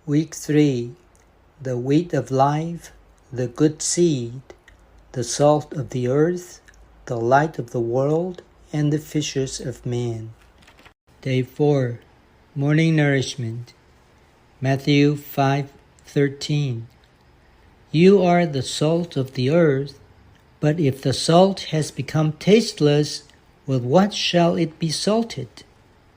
Week 3, the wheat of life, the good seed, the salt of the earth, the light of the world, and the fishers of men. Day 4, morning nourishment. Matthew 5:13. You are the salt of the earth, but if the salt has become tasteless, with what shall it be salted?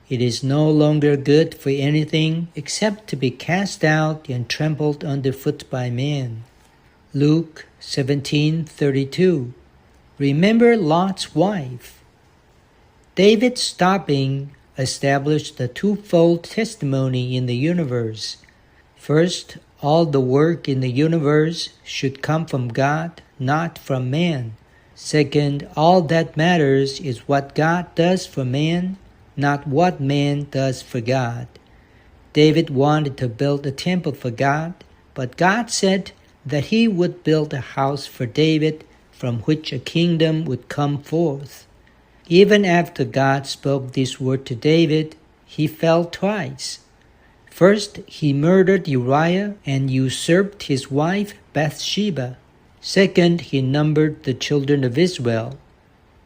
It is no longer good for anything except to be cast out and trampled underfoot by men. Luke 17:32. Remember Lot's wife. David's stopping established a twofold testimony in the universe. First, all the work in the universe should come from God, not from man. Second, all that matters is what God does for man, not what man does for God. David wanted to build a temple for God, but God said that he would build a house for David from which a kingdom would come forth. Even after God spoke this word to David, he fell twice. First, he murdered Uriah and usurped his wife Bathsheba. Second, he numbered the children of Israel.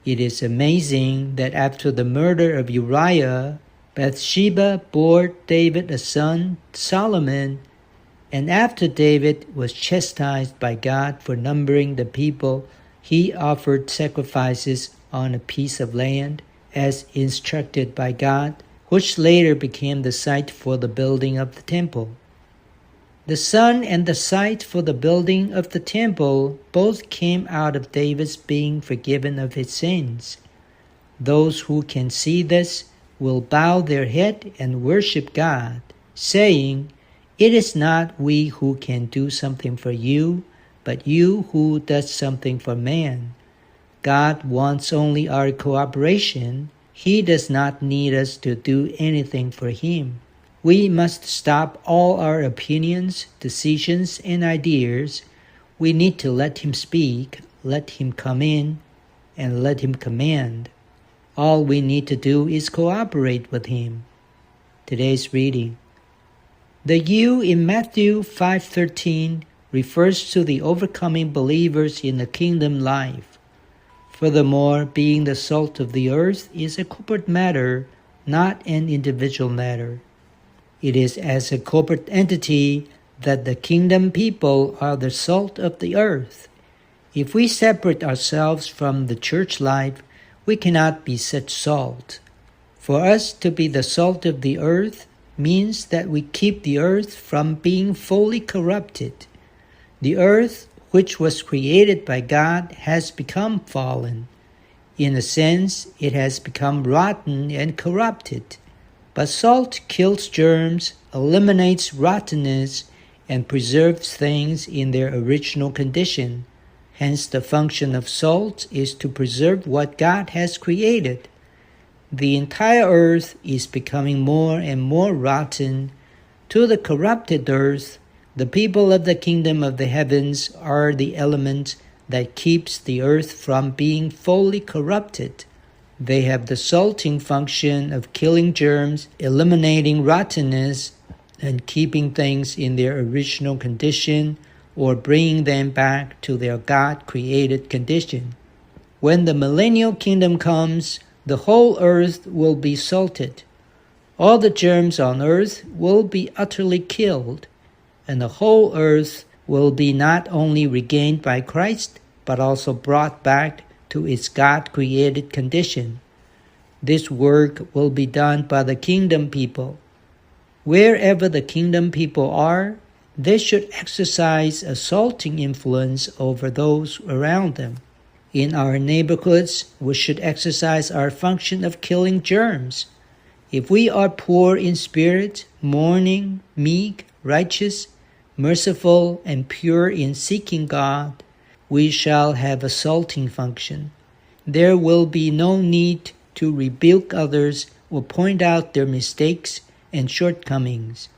It is amazing that after the murder of Uriah, Bathsheba bore David a son, Solomon, and after David was chastised by God for numbering the people, he offered sacrifices on a piece of land as instructed by God, which later became the site for the building of the temple. The son and the site for the building of the temple both came out of David's being forgiven of his sins. Those who can see this will bow their head and worship God, saying, "It is not we who can do something for you, but you who does something for man." God wants only our cooperation. He does not need us to do anything for Him. We must stop all our opinions, decisions, and ideas. We need to let Him speak, let Him come in, and let Him command. All we need to do is cooperate with Him. Today's reading. The you in Matthew 5:13 refers to the overcoming believers in the kingdom life. Furthermore, being the salt of the earth is a corporate matter, not an individual matter. It is as a corporate entity that the kingdom people are the salt of the earth. If we separate ourselves from the church life, we cannot be such salt. For us to be the salt of the earth means that we keep the earth from being fully corrupted. The earth, which was created by God, has become fallen. In a sense, it has become rotten and corrupted. But salt kills germs, eliminates rottenness, and preserves things in their original condition. Hence, the function of salt is to preserve what God has created. The entire earth is becoming more and more rotten. To the corrupted earth, the people of the kingdom of the heavens are the element that keeps the earth from being fully corrupted. They have the salting function of killing germs, eliminating rottenness, and keeping things in their original condition or bringing them back to their God-created condition. When the millennial kingdom comes, the whole earth will be salted. All the germs on earth will be utterly killed, and the whole earth will be not only regained by Christ, but also brought back to its God-created condition. This work will be done by the kingdom people. Wherever the kingdom people are, they should exercise a salting influence over those around them. In our neighborhoods, we should exercise our function of killing germs. If we are poor in spirit, mourning, meek, righteous, merciful, and pure in seeking God, we shall have a salting function. There will be no need to rebuke others or point out their mistakes and shortcomings.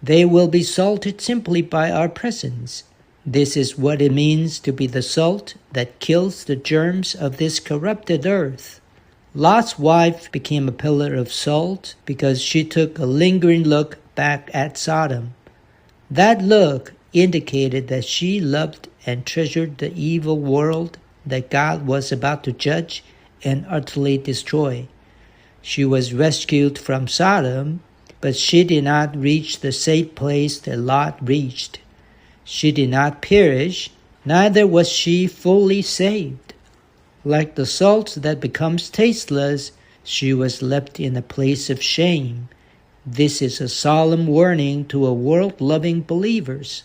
They will be salted simply by our presence. This is what it means to be the salt that kills the germs of this corrupted earth. Lot's wife became a pillar of salt because she took a lingering look back at Sodom. That look indicated that she loved and treasured the evil world that God was about to judge and utterly destroy. She was rescued from Sodom, but she did not reach the safe place that Lot reached. She did not perish, neither was she fully saved. Like the salt that becomes tasteless, she was left in a place of shame. This is a solemn warning to a world-loving believers.